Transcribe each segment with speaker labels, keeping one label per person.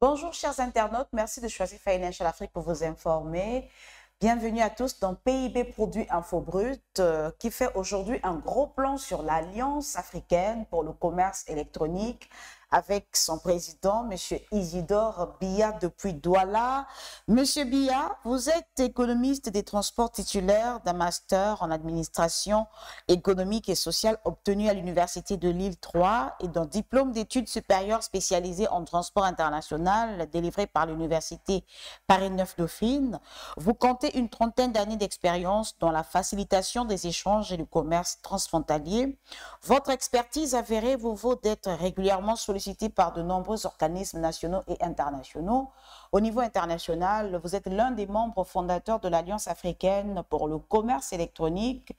Speaker 1: Bonjour chers internautes, merci de choisir Financial Afrique pour vous informer. Bienvenue à tous dans PIB Produit Info Brut qui fait aujourd'hui un gros plan sur l'Alliance africaine pour le commerce électronique avec son président, M. Isidore Biya depuis Douala. Monsieur Biya, vous êtes économiste des transports titulaire d'un master en administration économique et sociale obtenu à l'Université de Lille 3 et d'un diplôme d'études supérieures spécialisé en transport international délivré par l'Université Paris 9 Dauphine. Vous comptez une trentaine d'années d'expérience dans la facilitation des échanges et du commerce transfrontalier. Votre expertise avérée vous vaut d'être régulièrement sollicité par de nombreux organismes nationaux et internationaux. Au niveau international, vous êtes l'un des membres fondateurs de l'Alliance africaine pour le commerce électronique,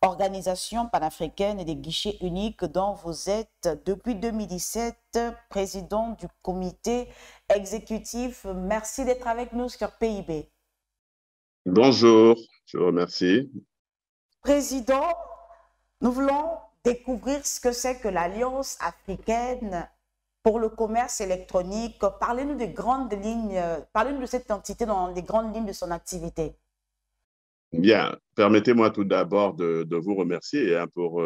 Speaker 1: organisation panafricaine et des guichets uniques dont vous êtes depuis 2017 président du comité exécutif. Merci d'être avec nous sur PIB.
Speaker 2: Bonjour, je vous remercie.
Speaker 1: Président, nous voulons découvrir ce que c'est que l'Alliance africaine pour le commerce électronique. Parlez-nous des grandes lignes, parlez-nous de cette entité dans les grandes lignes de son activité.
Speaker 2: Bien, permettez-moi tout d'abord de vous remercier pour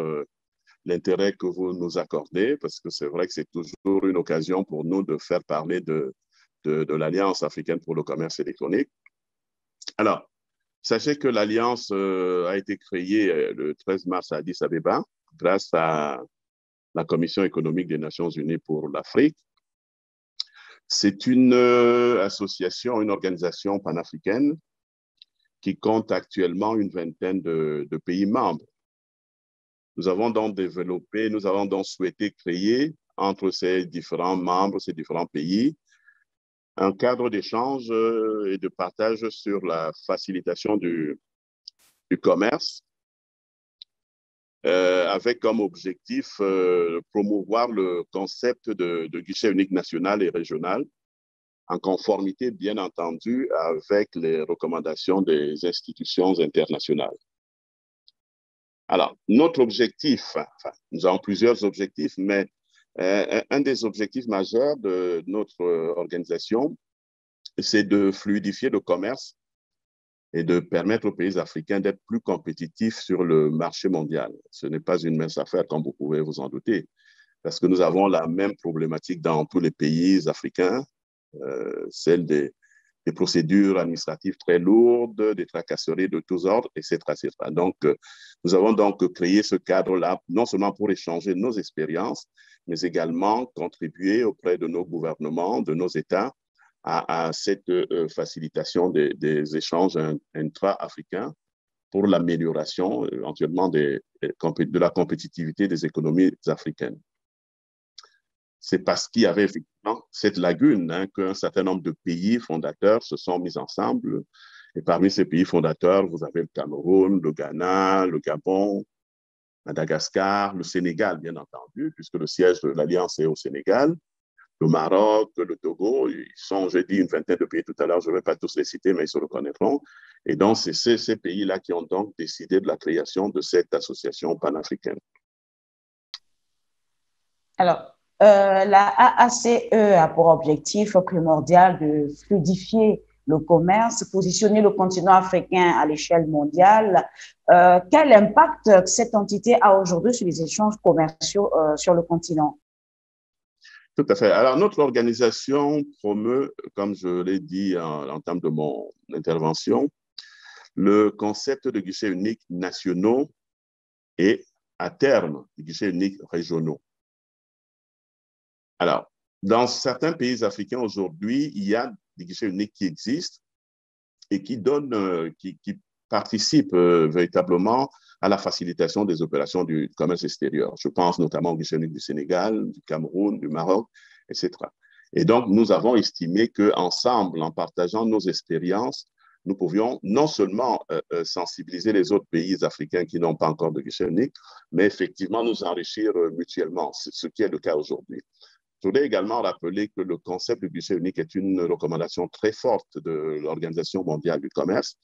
Speaker 2: l'intérêt que vous nous accordez, parce que c'est vrai que c'est toujours une occasion pour nous de faire parler de l'Alliance africaine pour le commerce électronique. Alors, sachez que l'Alliance a été créée le 13 mars à Addis Abeba grâce à la Commission économique des Nations unies pour l'Afrique. C'est une association, une organisation panafricaine qui compte actuellement une vingtaine de pays membres. Nous avons donc développé, nous avons donc souhaité créer entre ces différents membres, ces différents pays, un cadre d'échange et de partage sur la facilitation du commerce, avec comme objectif promouvoir le concept de guichet unique national et régional, en conformité, bien entendu, avec les recommandations des institutions internationales. Alors, notre objectif, enfin, nous avons plusieurs objectifs, mais un des objectifs majeurs de notre organisation, c'est de fluidifier le commerce et de permettre aux pays africains d'être plus compétitifs sur le marché mondial. Ce n'est pas une mince affaire, comme vous pouvez vous en douter, parce que nous avons la même problématique dans tous les pays africains, celle des procédures administratives très lourdes, des tracasseries de tous ordres, etc. etc. Donc, nous avons donc créé ce cadre-là, non seulement pour échanger nos expériences, mais également contribuer auprès de nos gouvernements, de nos États, à cette facilitation des échanges intra-africains pour l'amélioration éventuellement de la compétitivité des économies africaines. C'est parce qu'il y avait effectivement cette lagune qu'un certain nombre de pays fondateurs se sont mis ensemble. Et parmi ces pays fondateurs, vous avez le Cameroun, le Ghana, le Gabon, Madagascar, le Sénégal, bien entendu, puisque le siège de l'Alliance est au Sénégal, le Maroc, le Togo. Ils sont, j'ai dit, une vingtaine de pays tout à l'heure. Je ne vais pas tous les citer, mais ils se reconnaîtront. Et donc, c'est ces pays-là qui ont donc décidé de la création de cette association panafricaine.
Speaker 1: Alors, la AACE a pour objectif primordial de fluidifier le commerce, positionner le continent africain à l'échelle mondiale. Quel impact cette entité a aujourd'hui sur les échanges commerciaux sur le continent?
Speaker 2: Tout à fait. Alors, notre organisation promeut, comme je l'ai dit en termes de mon intervention, le concept de guichets uniques nationaux et, à terme, des guichets uniques régionaux. Alors, dans certains pays africains aujourd'hui, il y a des guichets uniques qui existent et qui participent véritablement à la facilitation des opérations du commerce extérieur. Je pense notamment au guichet unique du Sénégal, du Cameroun, du Maroc, etc. Et donc, nous avons estimé qu'ensemble, en partageant nos expériences, nous pouvions non seulement sensibiliser les autres pays africains qui n'ont pas encore de guichet unique, mais effectivement nous enrichir mutuellement, ce qui est le cas aujourd'hui. Je voudrais également rappeler que le concept de guichet unique est une recommandation très forte de l'Organisation mondiale du commerce,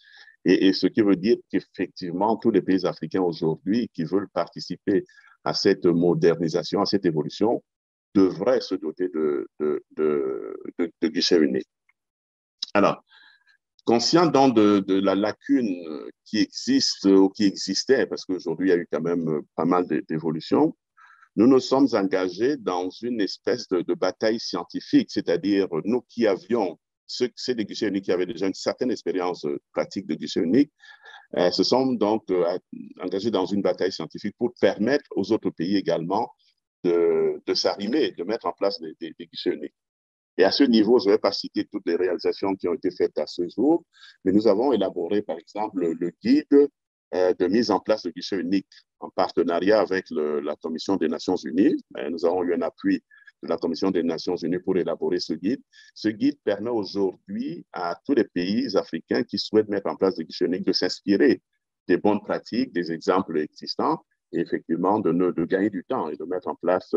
Speaker 2: et ce qui veut dire qu'effectivement, tous les pays africains aujourd'hui qui veulent participer à cette modernisation, à cette évolution, devraient se doter de guichet unique. Alors, conscient donc de la lacune qui existe ou qui existait, parce qu'aujourd'hui, il y a eu quand même pas mal d'évolutions, nous nous sommes engagés dans une espèce de bataille scientifique, c'est-à-dire nous qui avions, c'est des guichets uniques qui avaient déjà une certaine expérience pratique de guichet unique, se sont donc engagés dans une bataille scientifique pour permettre aux autres pays également de s'arrimer, de mettre en place des guichets uniques. Et à ce niveau, je ne vais pas citer toutes les réalisations qui ont été faites à ce jour, mais nous avons élaboré, par exemple, le guide de mise en place de guichets uniques en partenariat avec la Commission des Nations Unies. Nous avons eu un appui de la Commission des Nations Unies pour élaborer ce guide. Ce guide permet aujourd'hui à tous les pays africains qui souhaitent mettre en place des guichets uniques de s'inspirer des bonnes pratiques, des exemples existants, et effectivement de gagner du temps et de mettre en place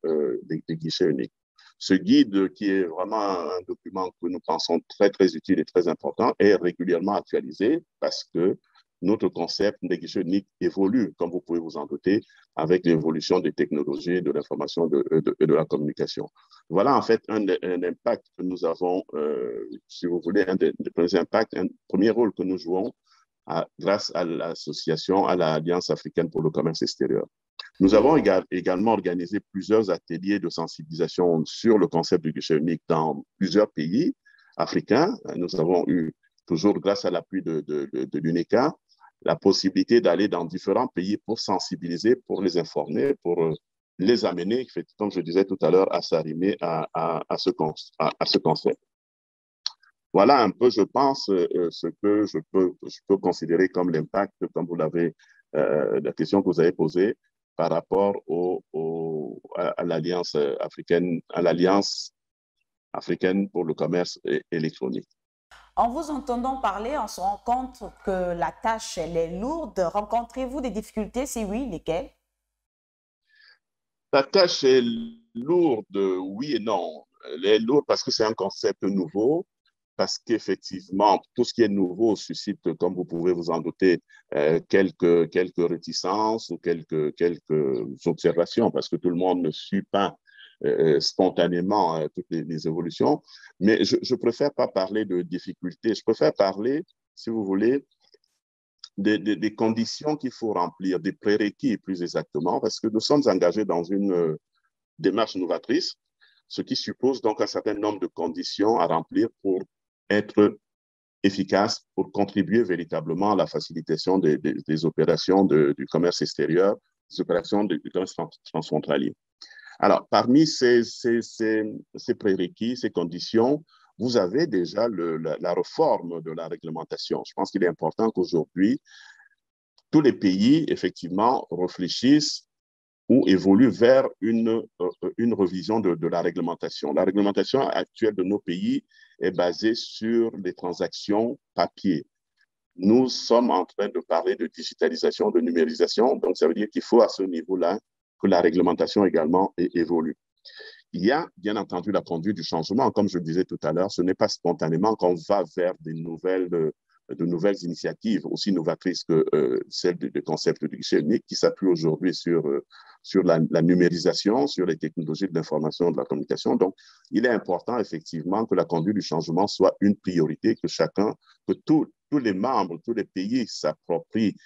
Speaker 2: des guichets uniques. Ce guide, qui est vraiment un document que nous pensons très, très utile et très important, est régulièrement actualisé parce que notre concept des guichets uniques évolue, comme vous pouvez vous en douter, avec l'évolution des technologies, de l'information et de la communication. Voilà en fait un impact que nous avons, si vous voulez, un des premiers impacts, un premier rôle que nous jouons grâce à l'association, à l'Alliance africaine pour le commerce extérieur. Nous avons également organisé plusieurs ateliers de sensibilisation sur le concept du guichet unique dans plusieurs pays africains. Nous avons eu, toujours grâce à l'appui de l'UNECA, la possibilité d'aller dans différents pays pour sensibiliser, pour les informer, pour les amener, comme je disais tout à l'heure, à s'arrimer à ce concept. Voilà un peu, je pense, ce que je peux considérer comme l'impact, comme vous l'avez, la question que vous avez posée par rapport à l'Alliance africaine, pour le commerce électronique.
Speaker 1: En vous entendant parler, on se rend compte que la tâche, elle est lourde. Rencontrez-vous des difficultés? Si oui, lesquelles?
Speaker 2: La tâche est lourde, oui et non. Elle est lourde parce que c'est un concept nouveau, parce qu'effectivement, tout ce qui est nouveau suscite, comme vous pouvez vous en douter, quelques réticences ou quelques observations, parce que tout le monde ne suit pas spontanément toutes les évolutions. Mais je ne préfère pas parler de difficultés, je préfère parler, si vous voulez, des conditions qu'il faut remplir, des prérequis plus exactement, parce que nous sommes engagés dans une démarche novatrice, ce qui suppose donc un certain nombre de conditions à remplir pour être efficace, pour contribuer véritablement à la facilitation des opérations du commerce extérieur, des opérations du commerce transfrontalier. Alors, parmi ces prérequis, ces conditions, vous avez déjà la réforme de la réglementation. Je pense qu'il est important qu'aujourd'hui, tous les pays, effectivement, réfléchissent ou évoluent vers une révision de la réglementation. La réglementation actuelle de nos pays est basée sur les transactions papier. Nous sommes en train de parler de digitalisation, de numérisation, donc ça veut dire qu'il faut à ce niveau-là que la réglementation également évolue. Il y a bien entendu la conduite du changement. Comme je le disais tout à l'heure, ce n'est pas spontanément qu'on va vers de nouvelles initiatives aussi novatrices que celle du concept du guichet unique qui s'appuie aujourd'hui sur la numérisation, sur les technologies de l'information et de la communication. Donc, il est important effectivement que la conduite du changement soit une priorité, que tous les membres, tous les pays s'approprient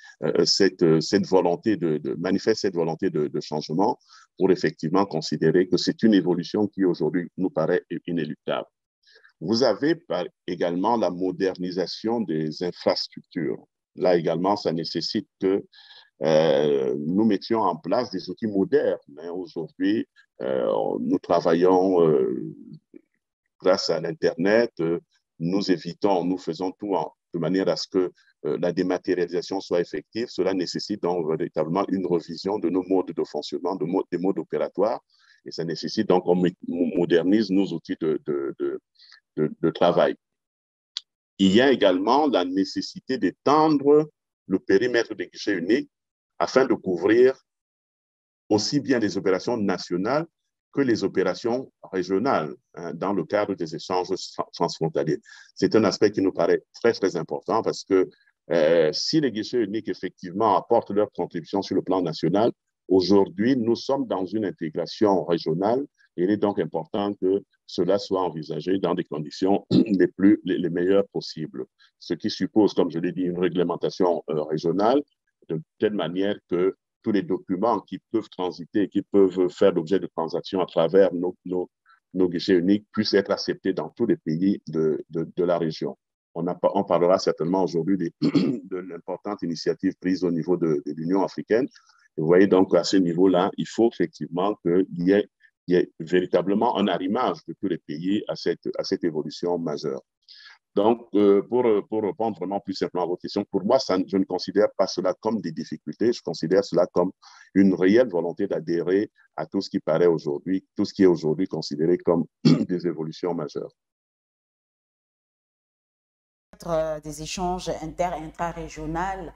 Speaker 2: cette volonté manifestent cette volonté de changement pour effectivement considérer que c'est une évolution qui aujourd'hui nous paraît inéluctable. Vous avez également la modernisation des infrastructures. Là également, ça nécessite que nous mettions en place des outils modernes. Aujourd'hui, nous travaillons grâce à l'Internet, nous faisons tout de manière à ce que la dématérialisation soit effective. Cela nécessite donc véritablement une revision de nos modes de fonctionnement, des modes opératoires. Et ça nécessite donc qu'on modernise nos outils de travail. Il y a également la nécessité d'étendre le périmètre des guichets uniques afin de couvrir aussi bien les opérations nationales que les opérations régionales dans le cadre des échanges transfrontaliers. C'est un aspect qui nous paraît très, très important parce que si les guichets uniques, effectivement, apportent leur contribution sur le plan national, aujourd'hui, nous sommes dans une intégration régionale Il est donc important que cela soit envisagé dans des conditions les meilleures possibles, ce qui suppose, comme je l'ai dit, une réglementation régionale, de telle manière que tous les documents qui peuvent transiter, qui peuvent faire l'objet de transactions à travers nos guichets uniques puissent être acceptés dans tous les pays de la région. On parlera certainement aujourd'hui de l'importante initiative prise au niveau de l'Union africaine. Vous voyez donc à ce niveau-là, il faut effectivement qu'il y ait véritablement un arrimage de tous les pays à cette évolution majeure. Donc, pour répondre vraiment plus simplement à votre question, pour moi, je ne considère pas cela comme des difficultés, je considère cela comme une réelle volonté d'adhérer à tout ce qui paraît aujourd'hui, tout ce qui est aujourd'hui considéré comme des évolutions majeures.
Speaker 1: Des échanges inter- et intra-régionaux,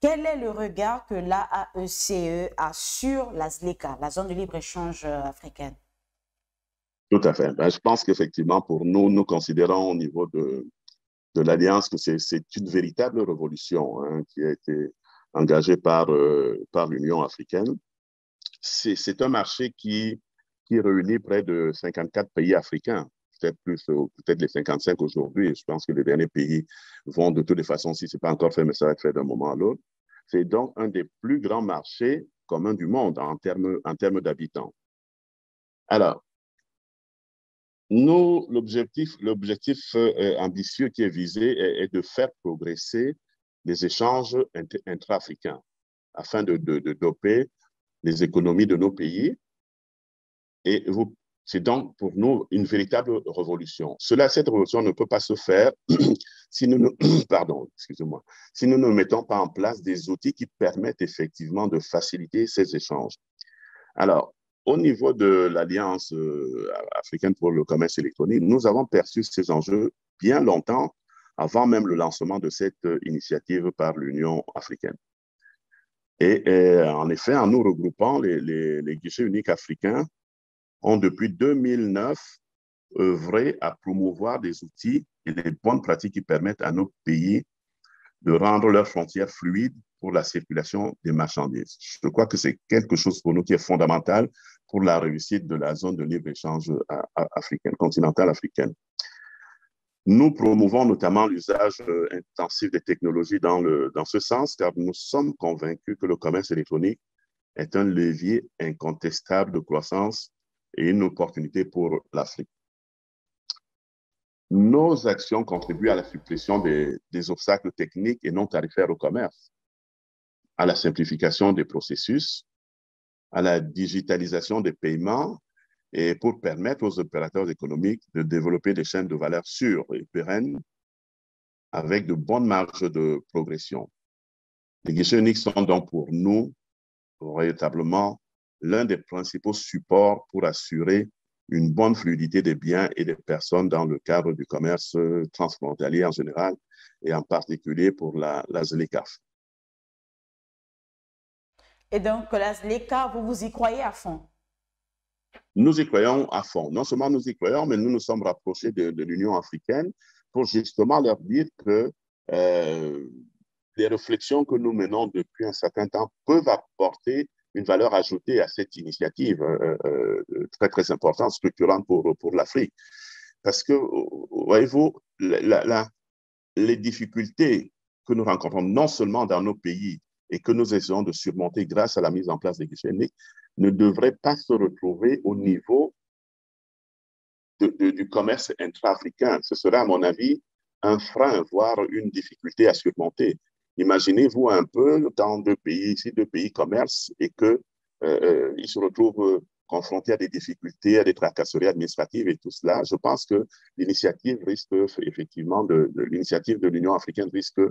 Speaker 1: quel est le regard que l'AAECE a sur la ZLECA, la zone de libre-échange africaine?
Speaker 2: Tout à fait. Ben, je pense qu'effectivement, pour nous, nous considérons au niveau de l'Alliance que c'est une véritable révolution hein, qui a été engagée par l'Union africaine. C'est un marché qui réunit près de 54 pays africains, peut-être plus, peut-être les 55 aujourd'hui. Je pense que les derniers pays vont de toutes les façons, si ce n'est pas encore fait, mais ça va être fait d'un moment à l'autre. C'est donc un des plus grands marchés communs du monde en termes d'habitants. Alors, nous, l'objectif ambitieux qui est visé est de faire progresser les échanges intra-africains afin de doper les économies de nos pays. Et c'est donc pour nous une véritable révolution. Cette révolution ne peut pas se faire si nous ne, pardon, excusez-moi, si nous ne mettons pas en place des outils qui permettent effectivement de faciliter ces échanges. Alors, au niveau de l'Alliance africaine pour le commerce électronique, nous avons perçu ces enjeux bien longtemps avant même le lancement de cette initiative par l'Union africaine. Et en effet, en nous regroupant, les guichets uniques africains ont depuis 2009 œuvré à promouvoir des outils et des bonnes pratiques qui permettent à nos pays de rendre leurs frontières fluides pour la circulation des marchandises. Je crois que c'est quelque chose pour nous qui est fondamental pour la réussite de la zone de libre-échange africaine, continentale africaine. Nous promouvons notamment l'usage intensif des technologies dans ce sens, car nous sommes convaincus que le commerce électronique est un levier incontestable de croissance et une opportunité pour l'Afrique. Nos actions contribuent à la suppression des obstacles techniques et non tarifaires au commerce, à la simplification des processus, à la digitalisation des paiements et pour permettre aux opérateurs économiques de développer des chaînes de valeur sûres et pérennes avec de bonnes marges de progression. Les guichets uniques sont donc pour nous véritablement l'un des principaux supports pour assurer une bonne fluidité des biens et des personnes dans le cadre du commerce transfrontalier en général et en particulier pour la ZLECAf.
Speaker 1: Et donc, la ZLECA, vous y croyez à fond?
Speaker 2: Nous y croyons à fond. Non seulement nous y croyons, mais nous nous sommes rapprochés de l'Union africaine pour justement leur dire que les réflexions que nous menons depuis un certain temps peuvent apporter une valeur ajoutée à cette initiative très, très importante, structurante pour l'Afrique. Parce que, voyez-vous, les difficultés que nous rencontrons non seulement dans nos pays et que nous essayons de surmonter grâce à la mise en place des guichets uniques ne devraient pas se retrouver au niveau du commerce intra-africain. Ce serait, à mon avis, un frein, voire une difficulté à surmonter. Imaginez-vous un peu dans deux pays, si deux pays commercent et qu'ils se retrouvent confrontés à des difficultés, à des tracasseries administratives et tout cela. Je pense que l'initiative risque effectivement l'initiative de l'Union africaine risque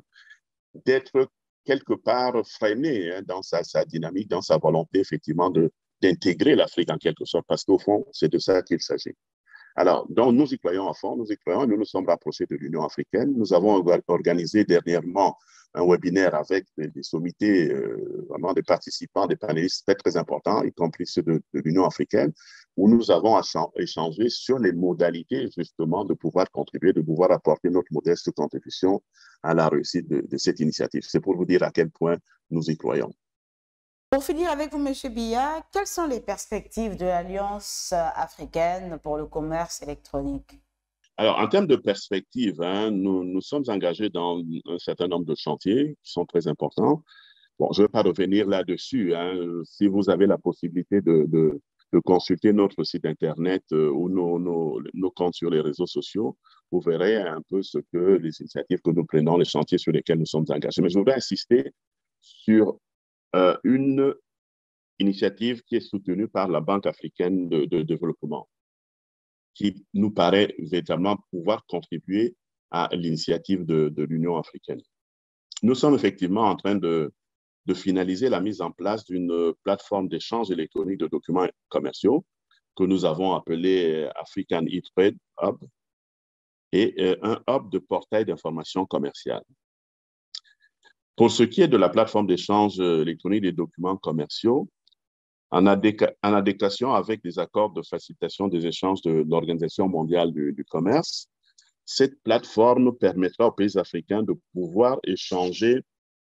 Speaker 2: d'être quelque part freinée hein, dans sa dynamique, dans sa volonté effectivement d'intégrer l'Afrique en quelque sorte, parce qu'au fond, c'est de ça qu'il s'agit. Alors, donc, nous y croyons à fond, nous y croyons, nous nous sommes rapprochés de l'Union africaine. Nous avons organisé dernièrement un webinaire avec des sommités, vraiment des participants, des panélistes très, très importants, y compris ceux de l'Union africaine, où nous avons échangé sur les modalités, justement, de pouvoir contribuer, de pouvoir apporter notre modeste contribution à la réussite de cette initiative. C'est pour vous dire à quel point nous y croyons.
Speaker 1: Pour finir avec vous, M. Biya, quelles sont les perspectives de l'Alliance africaine pour le commerce électronique?
Speaker 2: Alors, en termes de perspective, hein, nous sommes engagés dans un certain nombre de chantiers qui sont très importants. Bon, je ne vais pas revenir là-dessus, hein. Si vous avez la possibilité de consulter notre site Internet ou nos comptes sur les réseaux sociaux, vous verrez un peu ce que les initiatives que nous prenons, les chantiers sur lesquels nous sommes engagés. Mais je voudrais insister sur une initiative qui est soutenue par la Banque africaine de développement, qui nous paraît véritablement pouvoir contribuer à l'initiative de l'Union africaine. Nous sommes effectivement en train de finaliser la mise en place d'une plateforme d'échange électronique de documents commerciaux que nous avons appelée African E-Trade Hub et un hub de portail d'information commerciale. Pour ce qui est de la plateforme d'échange électronique des documents commerciaux, en adéquation avec les accords de facilitation des échanges de l'Organisation mondiale du commerce, cette plateforme permettra aux pays africains de pouvoir échanger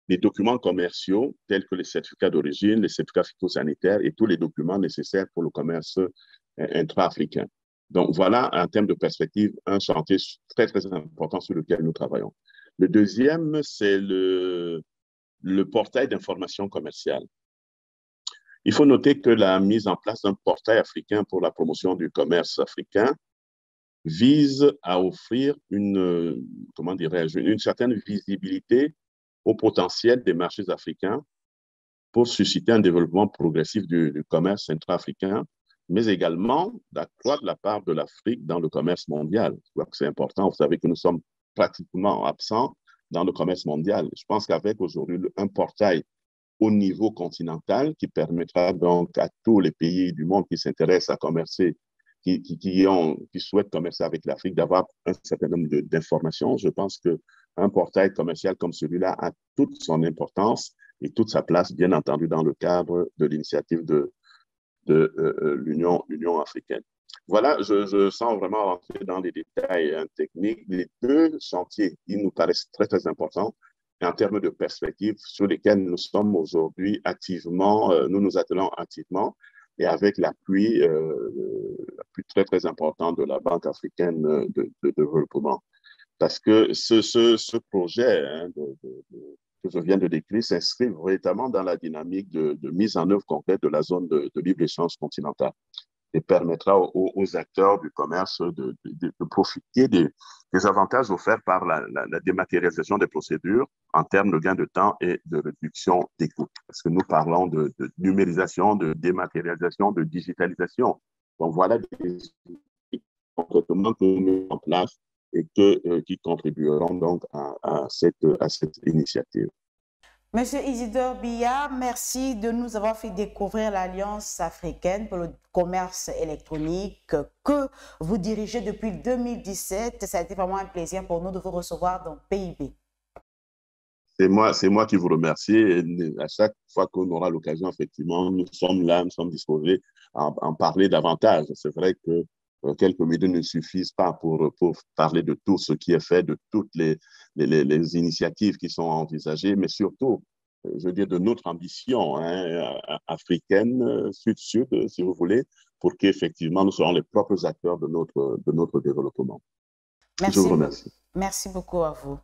Speaker 2: les documents commerciaux tels que les certificats d'origine, les certificats phytosanitaires et tous les documents nécessaires pour le commerce intra-africain. Donc voilà, en termes de perspective, un chantier très, très important sur lequel nous travaillons. Le deuxième, c'est le portail d'information commerciale. Il faut noter que la mise en place d'un portail africain pour la promotion du commerce africain vise à offrir comment dirais-je, une certaine visibilité au potentiel des marchés africains pour susciter un développement progressif du commerce intra-africain, mais également d'accroître la part de l'Afrique dans le commerce mondial. Je crois que c'est important. Vous savez que nous sommes pratiquement absents dans le commerce mondial. Je pense qu'avec aujourd'hui un portail au niveau continental qui permettra donc à tous les pays du monde qui s'intéressent à commercer, qui souhaitent commercer avec l'Afrique, d'avoir un certain nombre d'informations. Je pense qu'un portail commercial comme celui-là a toute son importance et toute sa place, bien entendu, dans le cadre de l'initiative de l'Union africaine. Voilà, je sens vraiment rentrer dans les détails techniques. Les deux chantiers, ils nous paraissent très, très importants en termes de perspectives sur lesquels nous sommes aujourd'hui activement, nous nous attelons activement et avec l'appui très, très important de la Banque africaine de développement. Parce que ce projet que je viens de décrire s'inscrit véritablement dans la dynamique de mise en œuvre concrète de la zone de libre-échange continentale et permettra aux acteurs du commerce de profiter des avantages offerts par la dématérialisation des procédures en termes de gain de temps et de réduction des coûts. Parce que nous parlons de numérisation, de dématérialisation, de digitalisation. Donc voilà des comportements que nous mettons en place et qui contribueront donc à cette initiative.
Speaker 1: Monsieur Isidore Biya, merci de nous avoir fait découvrir l'Alliance africaine pour le commerce électronique que vous dirigez depuis 2017. Ça a été vraiment un plaisir pour nous de vous recevoir dans PIB.
Speaker 2: C'est moi qui vous remercie. Et à chaque fois qu'on aura l'occasion, effectivement, nous sommes là, nous sommes disposés à en parler davantage. C'est vrai que quelques minutes ne suffisent pas pour parler de tout ce qui est fait, de toutes les initiatives qui sont envisagées, mais surtout, je veux dire, de notre ambition africaine, sud-sud, si vous voulez, pour qu'effectivement, nous soyons les propres acteurs de notre développement.
Speaker 1: Merci.
Speaker 2: Je vous remercie.
Speaker 1: Merci beaucoup à vous.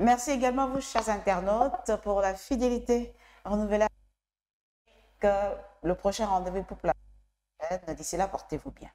Speaker 1: Merci également à vous, chers internautes, pour la fidélité renouvelée. Le prochain rendez-vous pour la prochaine. D'ici là, portez-vous bien.